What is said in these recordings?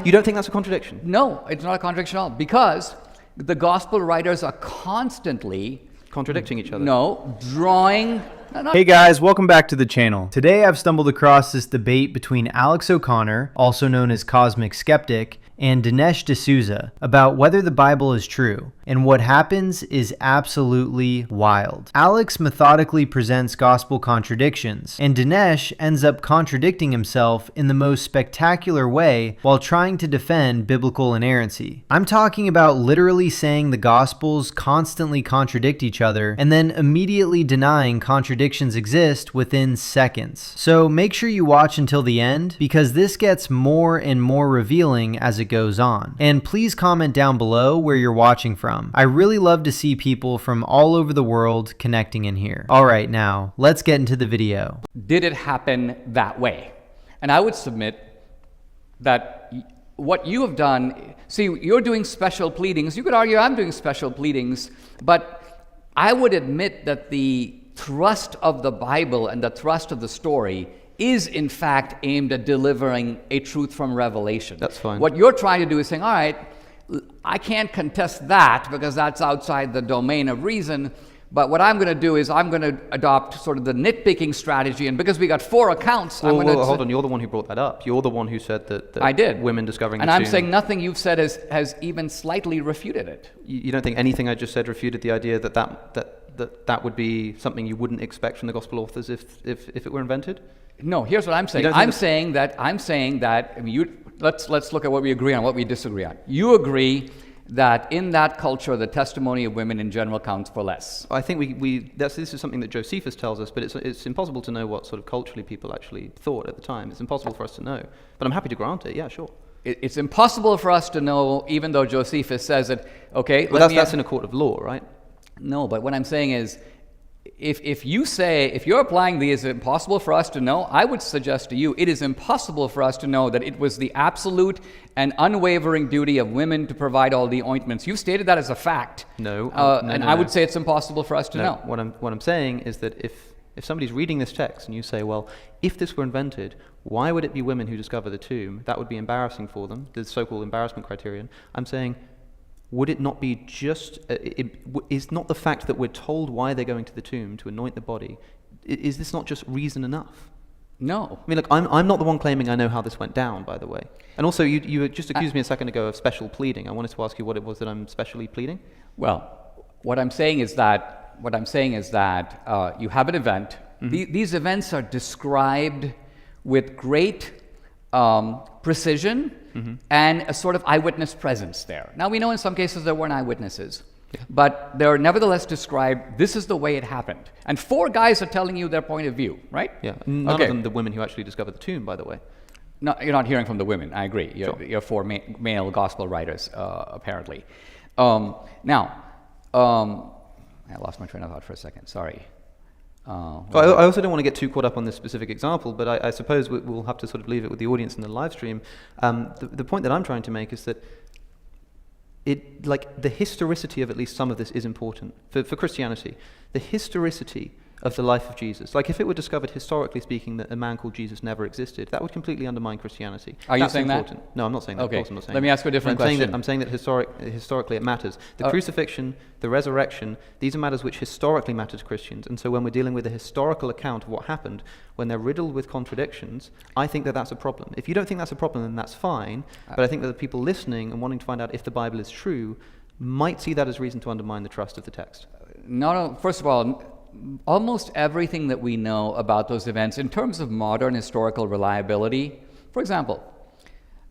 You don't think that's a contradiction? No, it's not a contradiction at all, because the gospel writers are constantly Contradicting each other? No, drawing. Hey guys, welcome back to the channel. Today I've stumbled across this debate between Alex O'Connor, also known as Cosmic Skeptic, and Dinesh D'Souza about whether the Bible is true, and what happens is absolutely wild. Alex methodically presents gospel contradictions, and Dinesh ends up contradicting himself in the most spectacular way while trying to defend biblical inerrancy. I'm talking about literally saying the gospels constantly contradict each other and then immediately denying contradictions exist within seconds. So make sure you watch until the end, because this gets more and more revealing as it goes on. And please comment down below where you're watching from. I really love to see people from all over the world connecting in here. Alright, now let's get into the video. Did it happen that way? And I would submit that what you have done, see, you're doing special pleadings. You could argue I'm doing special pleadings, but I would admit that the thrust of the Bible and the thrust of the story is in fact aimed at delivering a truth from revelation. That's fine. What you're trying to do is saying, all right, I can't contest that because that's outside the domain of reason, but what I'm going to do is I'm going to adopt sort of the nitpicking strategy, and because we got 4 accounts, I'm going to... Hold on, you're the one who brought that up. You're the one who said that I did. Women discovering and the I'm tomb. saying nothing you've said has even slightly refuted it. You don't think anything I just said refuted the idea that would be something you wouldn't expect from the gospel authors if it were invented? No, here's what I'm saying. I'm saying that I mean, let's look at what we agree on, what we disagree on. You agree that in that culture, the testimony of women in general counts for less. I think this is something that Josephus tells us, but it's impossible to know what sort of culturally people actually thought at the time. It's impossible for us to know. But I'm happy to grant it. Yeah, sure. It's impossible for us to know, even though Josephus says it. Okay, well, that's in a court of law, right? No, but what I'm saying is, if you're applying the is it impossible for us to know, I would suggest to you it is impossible for us to know that it was the absolute and unwavering duty of women to provide all the ointments. You've stated that as a fact. No. I would say it's impossible for us to know. What I'm saying is that if somebody's reading this text and you say, well, if this were invented, why would it be women who discover the tomb? That would be embarrassing for them, the so-called embarrassment criterion. I'm saying, would it not be just, is not the fact that we're told why they're going to the tomb to anoint the body, is this not just reason enough? No. I mean, look, I'm not the one claiming I know how this went down, by the way. And also, you just accused me a second ago of special pleading. I wanted to ask you what it was that I'm specially pleading. Well, what I'm saying is that you have an event. Mm-hmm. These events are described with great precision, mm-hmm. and a sort of eyewitness presence there. Now, we know in some cases there weren't eyewitnesses, but they're nevertheless described, this is the way it happened. And 4 guys are telling you their point of view, right? Yeah, none of them the women who actually discovered the tomb, by the way. No, you're not hearing from the women, I agree. You're 4 male gospel writers, apparently. I lost my train of thought for a second, sorry. I also don't want to get too caught up on this specific example, but I suppose we'll have to sort of leave it with the audience in the live stream. The point that I'm trying to make is that the historicity of at least some of this is important for Christianity. The historicity of the life of Jesus. Like, if it were discovered historically speaking that a man called Jesus never existed, that would completely undermine Christianity. Are you saying important. that? No, I'm not saying that. Okay, of course I'm not saying let me ask you a different question. I'm saying that historically it matters. The crucifixion, the resurrection, these are matters which historically matter to Christians. And so when we're dealing with a historical account of what happened, when they're riddled with contradictions, I think that that's a problem. If you don't think that's a problem, then that's fine. But I think that the people listening and wanting to find out if the Bible is true might see that as reason to undermine the trust of the text. No, first of all, almost everything that we know about those events in terms of modern historical reliability, for example,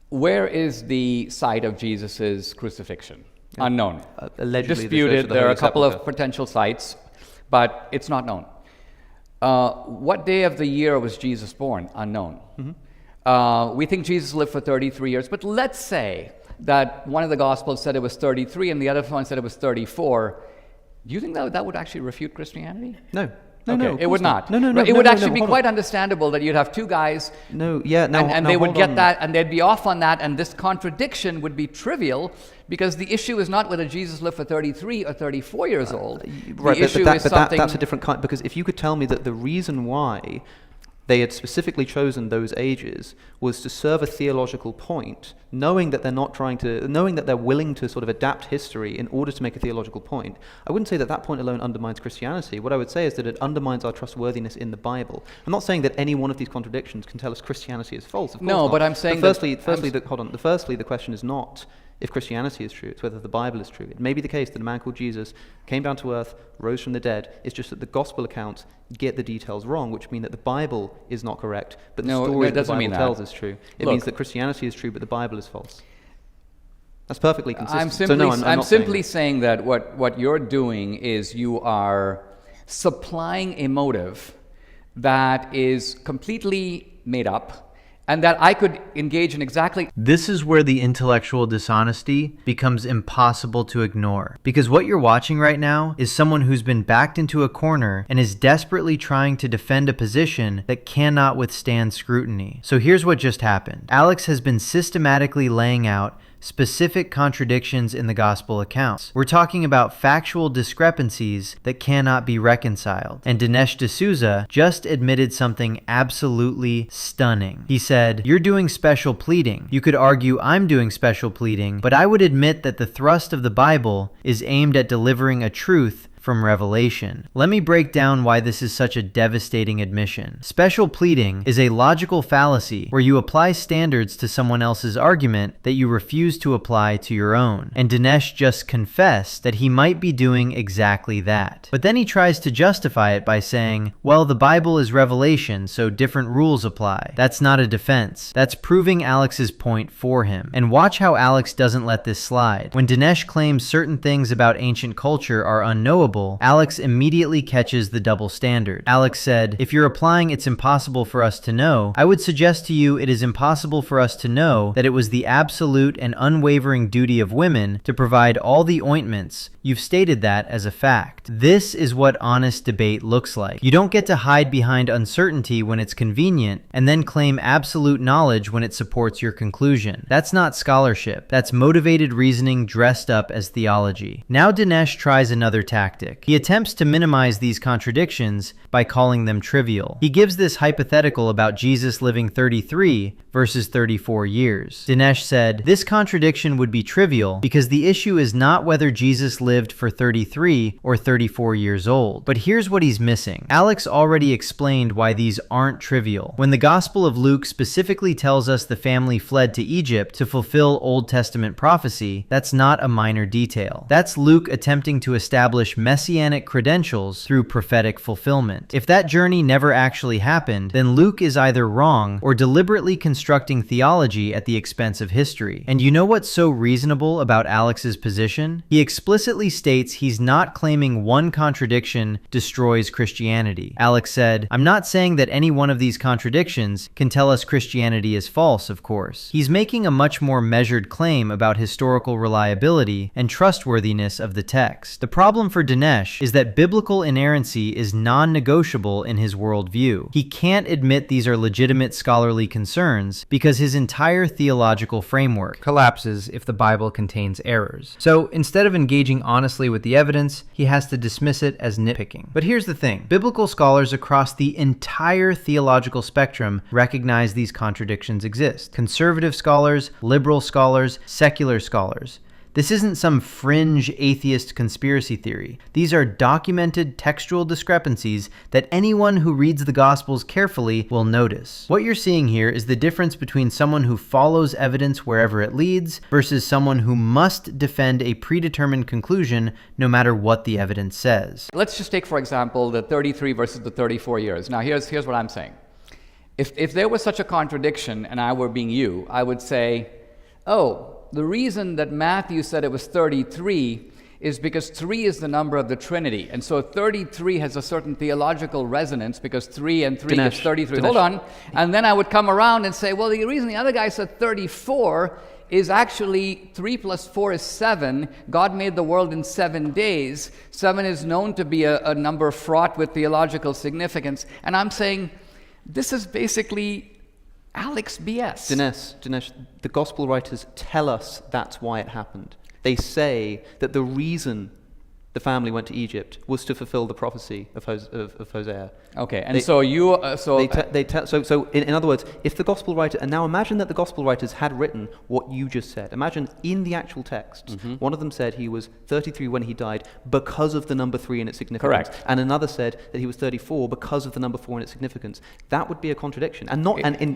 where is the site of Jesus' crucifixion? Yeah. Unknown. Allegedly disputed. There are a couple of potential sites, but it's not known. What day of the year was Jesus born? Unknown. Mm-hmm. We think Jesus lived for 33 years, but let's say that one of the Gospels said it was 33 and the other one said it was 34. Do you think that would actually refute Christianity? No. No, it would not. No. It would actually be quite understandable that you'd have 2 guys. And they would get that, and they'd be off on that, and this contradiction would be trivial because the issue is not whether Jesus lived for 33 or 34 years old. Right, the issue is something. That's a different kind. Because if you could tell me that the reason why they had specifically chosen those ages was to serve a theological point, knowing that they're willing to sort of adapt history in order to make a theological point. I wouldn't say that that point alone undermines Christianity. What I would say is that it undermines our trustworthiness in the Bible. I'm not saying that any one of these contradictions can tell us Christianity is false. Of course No, not. but I'm saying Firstly, the question is not if Christianity is true, it's whether the Bible is true. It may be the case that a man called Jesus came down to earth, rose from the dead. It's just that the gospel accounts get the details wrong, which mean that the Bible is not correct, but the story that the Bible tells is true. It means that Christianity is true, but the Bible is false. That's perfectly consistent. I'm simply saying that what you're doing is you are supplying a motive that is completely made up, and that I could engage in exactly. This is where the intellectual dishonesty becomes impossible to ignore. Because what you're watching right now is someone who's been backed into a corner and is desperately trying to defend a position that cannot withstand scrutiny. So here's what just happened. Alex has been systematically laying out specific contradictions in the gospel accounts. We're talking about factual discrepancies that cannot be reconciled. And Dinesh D'Souza just admitted something absolutely stunning. He said, "You're doing special pleading. You could argue I'm doing special pleading, but I would admit that the thrust of the Bible is aimed at delivering a truth from Revelation." Let me break down why this is such a devastating admission. Special pleading is a logical fallacy where you apply standards to someone else's argument that you refuse to apply to your own. And Dinesh just confessed that he might be doing exactly that. But then he tries to justify it by saying, well, the Bible is Revelation, so different rules apply. That's not a defense. That's proving Alex's point for him. And watch how Alex doesn't let this slide. When Dinesh claims certain things about ancient culture are unknowable, Alex immediately catches the double standard. Alex said, "If you're applying it's impossible for us to know, I would suggest to you it is impossible for us to know that it was the absolute and unwavering duty of women to provide all the ointments. You've stated that as a fact." This is what honest debate looks like. You don't get to hide behind uncertainty when it's convenient and then claim absolute knowledge when it supports your conclusion. That's not scholarship. That's motivated reasoning dressed up as theology. Now Dinesh tries another tactic. He attempts to minimize these contradictions by calling them trivial. He gives this hypothetical about Jesus living 33 versus 34 years. Dinesh said, "This contradiction would be trivial because the issue is not whether Jesus lived for 33 or 34 years old. But here's what he's missing. Alex already explained why these aren't trivial. When the Gospel of Luke specifically tells us the family fled to Egypt to fulfill Old Testament prophecy, that's not a minor detail. That's Luke attempting to establish messianic credentials through prophetic fulfillment. If that journey never actually happened, then Luke is either wrong or deliberately constructing theology at the expense of history." And you know what's so reasonable about Alex's position? He explicitly states he's not claiming one contradiction destroys Christianity. Alex said, "I'm not saying that any one of these contradictions can tell us Christianity is false, of course." He's making a much more measured claim about historical reliability and trustworthiness of the text. The problem for Dinesh is that biblical inerrancy is non-negotiable in his worldview. He can't admit these are legitimate scholarly concerns because his entire theological framework collapses if the Bible contains errors. So instead of engaging honestly with the evidence, he has to dismiss it as nitpicking. But here's the thing. Biblical scholars across the entire theological spectrum recognize these contradictions exist. Conservative scholars, liberal scholars, secular scholars. This isn't some fringe atheist conspiracy theory. These are documented textual discrepancies that anyone who reads the Gospels carefully will notice. What you're seeing here is the difference between someone who follows evidence wherever it leads versus someone who must defend a predetermined conclusion no matter what the evidence says. Let's just take, for example, the 33 versus the 34 years. Now, here's what I'm saying. If there was such a contradiction and I were being you, I would say, oh, the reason that Matthew said it was 33 is because 3 is the number of the Trinity. And so 33 has a certain theological resonance because 3 and 3 is 33. Hold on. And then I would come around and say, well, the reason the other guy said 34 is actually 3 plus 4 is 7. God made the world in 7 days. 7 is known to be a number fraught with theological significance. And I'm saying this is basically Alex BS. Dinesh, the gospel writers tell us that's why it happened. They say that the reason the family went to Egypt was to fulfill the prophecy of Hosea. Okay, and so you, so in other words, if the gospel writer, and now imagine that the gospel writers had written what you just said. Imagine in the actual texts, one of them said he was 33 when he died because of the number 3 in its significance. Correct. And another said that he was 34 because of the number 4 in its significance. That would be a contradiction. And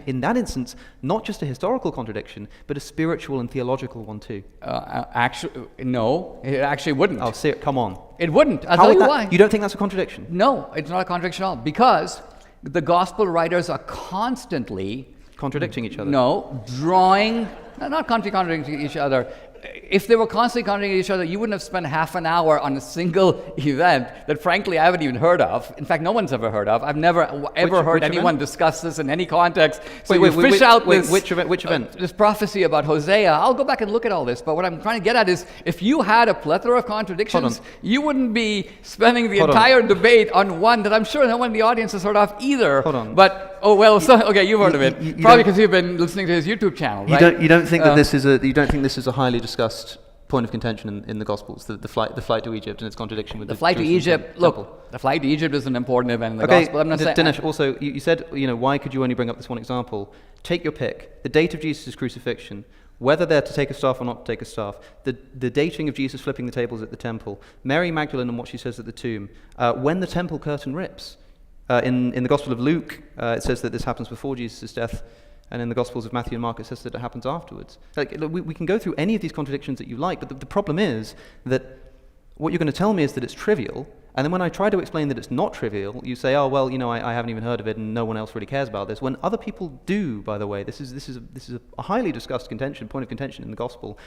in that instance, not just a historical contradiction, but a spiritual and theological one too. actually, no, it actually wouldn't. Oh, come on. It wouldn't. I'll How tell would you that- why. You don't think that's a contradiction? No, it's not a contradiction at all, because the gospel writers are constantly Contradicting each other? not contradicting each other. If they were constantly contradicting each other, you wouldn't have spent half an hour on a single event that, frankly, I haven't even heard of. In fact, no one's ever heard of. I've never ever heard which anyone event? discuss this in any context. So Wait, you fish out this. which event? This prophecy about Hosea. I'll go back and look at all this. But what I'm trying to get at is, if you had a plethora of contradictions, you wouldn't be spending the entire debate on one that I'm sure no one in the audience has heard of either. Hold on. But okay, you've heard of it. you Probably don't- because you've been listening to his YouTube channel, right? You don't think that this is a highly discussed point of contention in the Gospels, the flight to Egypt and its contradiction with The flight to Jerusalem Egypt. temple. Look, the flight to Egypt is an important event in the Okay, gospel. I'm not saying. Dinesh, also, you said, why could you only bring up this one example? Take your pick. The date of Jesus' crucifixion, whether they're to take a staff or not to take a staff, the dating of Jesus flipping the tables at the temple, Mary Magdalene and what she says at the tomb, when the temple curtain rips. In the Gospel of Luke, it says that this happens before Jesus' death, and in the Gospels of Matthew and Mark, it says that it happens afterwards. We can go through any of these contradictions that you like, but the problem is that what you're going to tell me is that it's trivial, and then when I try to explain that it's not trivial, you say, oh, well, I haven't even heard of it, and no one else really cares about this, when other people do, by the way. This is a highly discussed point of contention in the Gospel.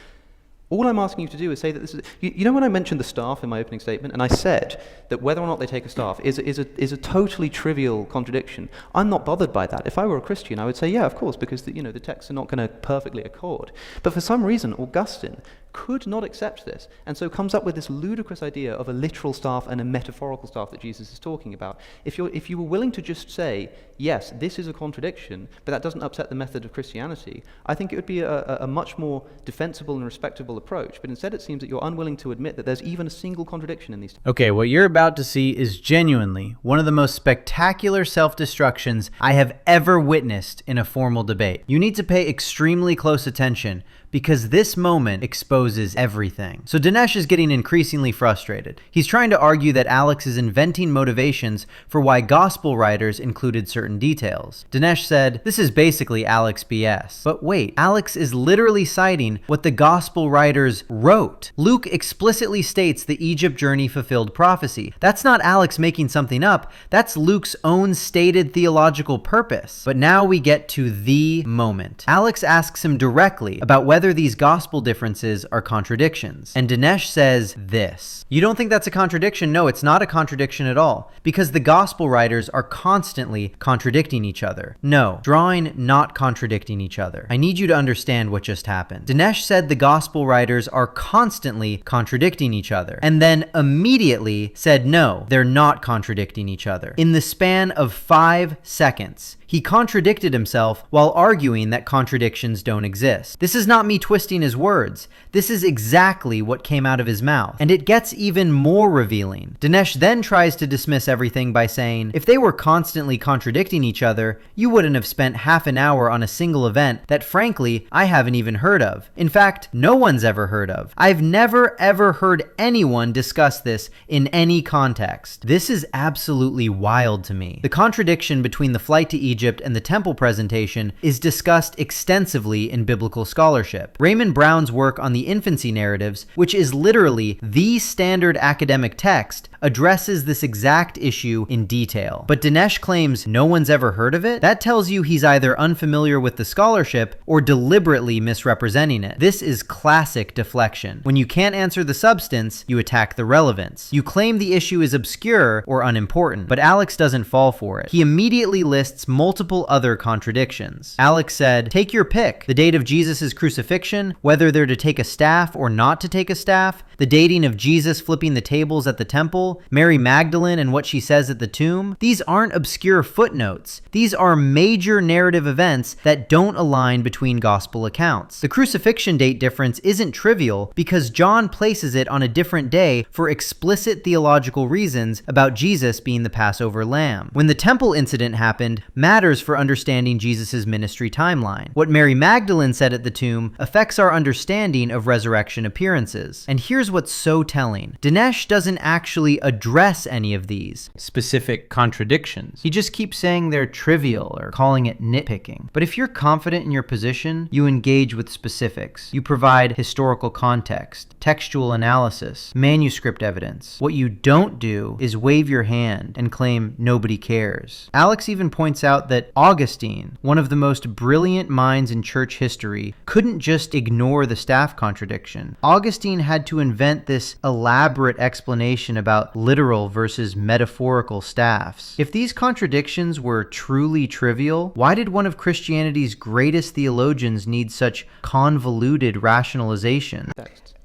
All I'm asking you to do is say that this is... when I mentioned the staff in my opening statement, and I said that whether or not they take a staff is a totally trivial contradiction, I'm not bothered by that. If I were a Christian, I would say, yeah, of course, because the texts are not going to perfectly accord. But for some reason, Augustine could not accept this, and so comes up with this ludicrous idea of a literal staff and a metaphorical staff that Jesus is talking about. If you were willing to just say, yes, this is a contradiction, but that doesn't upset the method of Christianity, I think it would be a much more defensible and respectable approach. But instead it seems that you're unwilling to admit that there's even a single contradiction in these. Okay, what you're about to see is genuinely one of the most spectacular self-destructions I have ever witnessed in a formal debate. You need to pay extremely close attention because this moment exposes everything. So Dinesh is getting increasingly frustrated. He's trying to argue that Alex is inventing motivations for why gospel writers included certain details. Dinesh said, this is basically Alex BS. But wait, Alex is literally citing what the gospel writers wrote. Luke explicitly states the Egypt journey fulfilled prophecy. That's not Alex making something up. That's Luke's own stated theological purpose. But now we get to the moment. Alex asks him directly about whether these gospel differences are contradictions. And Dinesh says this. You don't think that's a contradiction? No, it's not a contradiction at all, because the gospel writers are constantly contradicting each other. No, drawing, not contradicting each other. I need you to understand what just happened. Dinesh said the gospel writers are constantly contradicting each other, and then immediately said no, they're not contradicting each other. In the span of 5 seconds, he contradicted himself while arguing that contradictions don't exist. This is not me twisting his words. This is exactly what came out of his mouth. And it gets even more revealing. Dinesh then tries to dismiss everything by saying, if they were constantly contradicting each other, you wouldn't have spent half an hour on a single event that, frankly, I haven't even heard of. In fact, no one's ever heard of. I've never ever heard anyone discuss this in any context. This is absolutely wild to me. The contradiction between the flight to Egypt and the temple presentation is discussed extensively in biblical scholarship. Raymond Brown's work on the infancy narratives, which is literally the standard academic text, addresses this exact issue in detail. But Dinesh claims no one's ever heard of it? That tells you he's either unfamiliar with the scholarship or deliberately misrepresenting it. This is classic deflection. When you can't answer the substance, you attack the relevance. You claim the issue is obscure or unimportant, but Alex doesn't fall for it. He immediately lists multiple other contradictions. Alex said, take your pick. The date of Jesus' crucifixion, whether they're to take a staff or not to take a staff, the dating of Jesus flipping the tables at the temple, temple, Mary Magdalene and what she says at the tomb, these aren't obscure footnotes. These are major narrative events that don't align between gospel accounts. The crucifixion date difference isn't trivial because John places it on a different day for explicit theological reasons about Jesus being the Passover lamb. When the temple incident happened matters for understanding Jesus' ministry timeline. What Mary Magdalene said at the tomb affects our understanding of resurrection appearances. And here's what's so telling. Dinesh doesn't actually address any of these specific contradictions. He just keeps saying they're trivial or calling it nitpicking. But if you're confident in your position, you engage with specifics. You provide historical context, textual analysis, manuscript evidence. What you don't do is wave your hand and claim nobody cares. Alex even points out that Augustine, one of the most brilliant minds in church history, couldn't just ignore the staff contradiction. Augustine had to invent this elaborate explanation about literal versus metaphorical staffs. If these contradictions were truly trivial, why did one of Christianity's greatest theologians need such convoluted rationalization?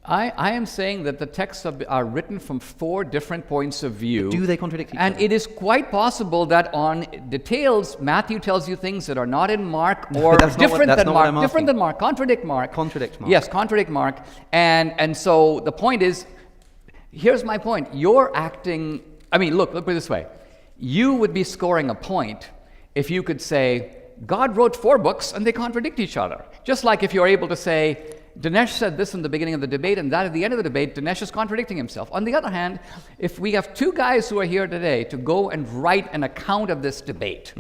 I am saying that the texts are written from 4 different points of view. Do they contradict each other? And it is quite possible that on details, Matthew tells you things that are not in Mark or different than Mark. Different than Mark. Contradict Mark. Contradict Mark. Yes, contradict Mark. And so the point is, here's my point. You're acting, I mean, look at it this way. You would be scoring a point if you could say, God wrote 4 books and they contradict each other. Just like if you're able to say, Dinesh said this in the beginning of the debate and that at the end of the debate, Dinesh is contradicting himself. On the other hand, if we have 2 guys who are here today to go and write an account of this debate,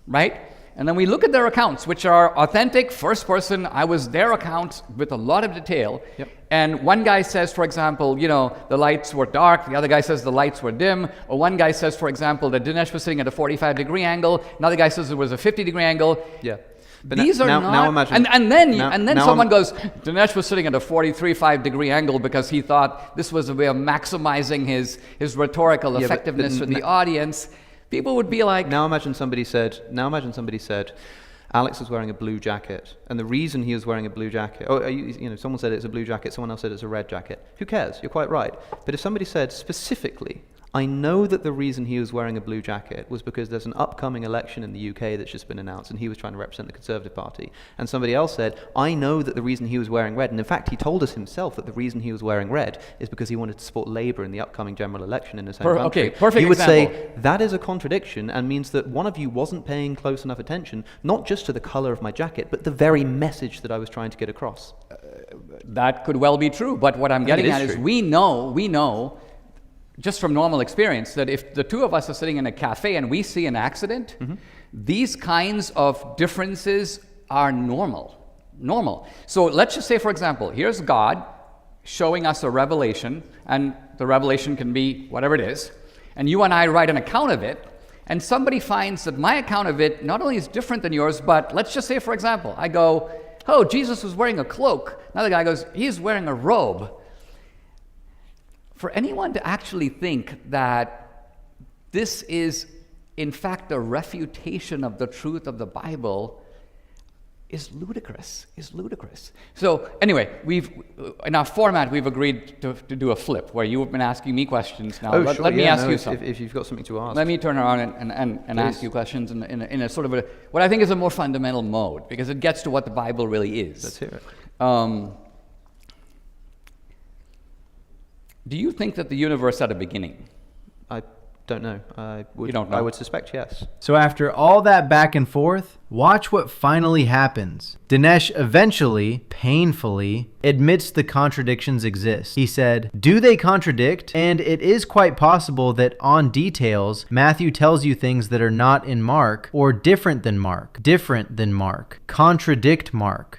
right? And then we look at their accounts, which are authentic, first person, I was their accounts with a lot of detail. Yep. And one guy says, for example, the lights were dark. The other guy says the lights were dim. Or one guy says, for example, that Dinesh was sitting at a 45-degree angle. Another guy says it was a 50-degree angle. Yeah. But These are not. Now imagine. And then someone goes, Dinesh was sitting at a 43.5-degree angle because he thought this was a way of maximizing his rhetorical effectiveness with the audience. People would be like. Now imagine somebody said, Alex was wearing a blue jacket, and the reason he was wearing a blue jacket, someone said it's a blue jacket, someone else said it's a red jacket. Who cares? You're quite right. But if somebody said specifically, I know that the reason he was wearing a blue jacket was because there's an upcoming election in the UK that's just been announced, and he was trying to represent the Conservative Party. And somebody else said, I know that the reason he was wearing red, and in fact he told us himself that the reason he was wearing red is because he wanted to support Labour in the upcoming general election in his home country. Okay, perfect he would example. say, that is a contradiction and means that one of you wasn't paying close enough attention, not just to the colour of my jacket, but the very message that I was trying to get across. That could well be true, but what I'm getting at is we know, just from normal experience, that if the 2 of us are sitting in a cafe and we see an accident, these kinds of differences are normal. So let's just say, for example, here's God showing us a revelation, and the revelation can be whatever it is, and you and I write an account of it, and somebody finds that my account of it not only is different than yours, but let's just say, for example, I go, oh, Jesus was wearing a cloak. Another guy goes, he's wearing a robe. For anyone to actually think that this is, in fact, a refutation of the truth of the Bible is ludicrous. So anyway, in our format, we've agreed to do a flip, where you've been asking me questions now. Let me ask you something. If you've got something to ask. Let me turn around and ask you questions in a sort of what I think is a more fundamental mode, because it gets to what the Bible really is. Let's hear it. Do you think that the universe had a beginning? I don't know. You don't know? I would suspect yes. So after all that back and forth, watch what finally happens. Dinesh eventually, painfully, admits the contradictions exist. He said, do they contradict? And it is quite possible that on details, Matthew tells you things that are not in Mark, or different than Mark, contradict Mark,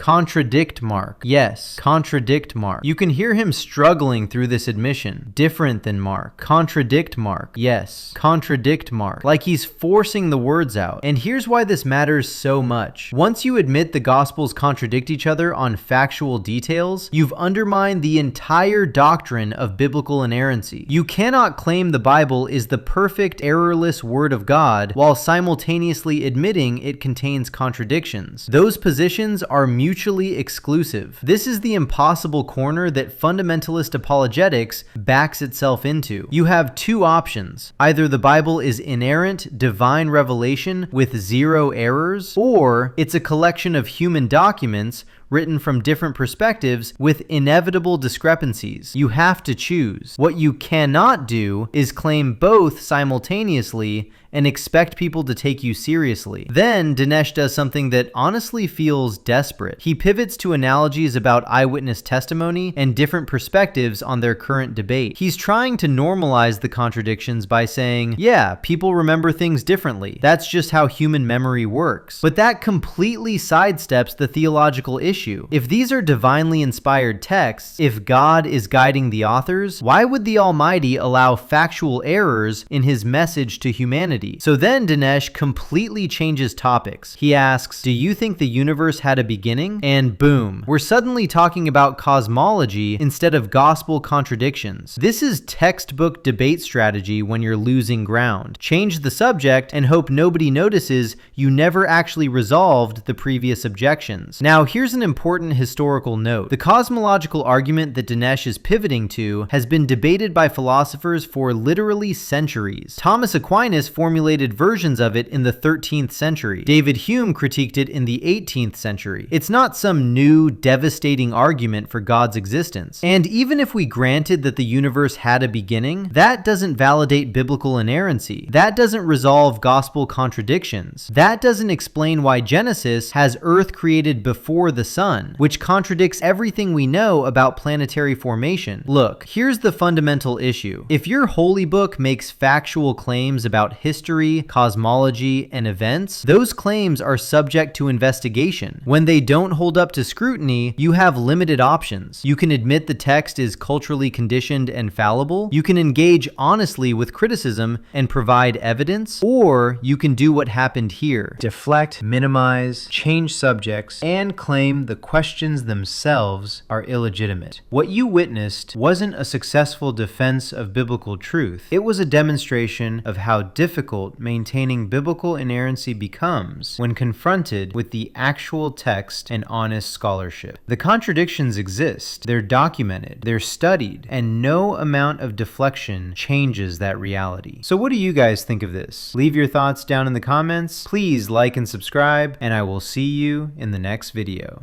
yes, contradict Mark. You can hear him struggling through this admission. Different than Mark, contradict Mark, yes, contradict Mark, like he's forcing the words out. And here's why this matters so much. Once you admit the Gospels contradict each other on factual details, you've undermined the entire doctrine of biblical inerrancy. You cannot claim the Bible is the perfect, errorless Word of God while simultaneously admitting it contains contradictions. Those positions are mutually exclusive. This is the impossible corner that fundamentalist apologetics backs itself into. You have two options. Either the Bible is inerrant, divine revelation with zero errors, or it's a collection of human documents written from different perspectives with inevitable discrepancies. You have to choose. What you cannot do is claim both simultaneously and expect people to take you seriously. Then Dinesh does something that honestly feels desperate. He pivots to analogies about eyewitness testimony and different perspectives on their current debate. He's trying to normalize the contradictions by saying, yeah, people remember things differently. That's just how human memory works. But that completely sidesteps the theological issue. If these are divinely inspired texts, if God is guiding the authors, why would the Almighty allow factual errors in his message to humanity? So then Dinesh completely changes topics. He asks, do you think the universe had a beginning? And boom, we're suddenly talking about cosmology instead of gospel contradictions. This is textbook debate strategy when you're losing ground. Change the subject and hope nobody notices you never actually resolved the previous objections. Now, here's an important historical note. The cosmological argument that Dinesh is pivoting to has been debated by philosophers for literally centuries. Thomas Aquinas formulated versions of it in the 13th century. David Hume critiqued it in the 18th century. It's not some new, devastating argument for God's existence. And even if we granted that the universe had a beginning, that doesn't validate biblical inerrancy. That doesn't resolve gospel contradictions. That doesn't explain why Genesis has Earth created before the sun, which contradicts everything we know about planetary formation. Look, here's the fundamental issue. If your holy book makes factual claims about history, cosmology, and events, those claims are subject to investigation. When they don't hold up to scrutiny, you have limited options. You can admit the text is culturally conditioned and fallible, you can engage honestly with criticism and provide evidence, or you can do what happened here. Deflect, minimize, change subjects, and claim the questions themselves are illegitimate. What you witnessed wasn't a successful defense of biblical truth. It was a demonstration of how difficult maintaining biblical inerrancy becomes when confronted with the actual text and honest scholarship. The contradictions exist, they're documented, they're studied, and no amount of deflection changes that reality. So what do you guys think of this? Leave your thoughts down in the comments. Please like and subscribe, and I will see you in the next video.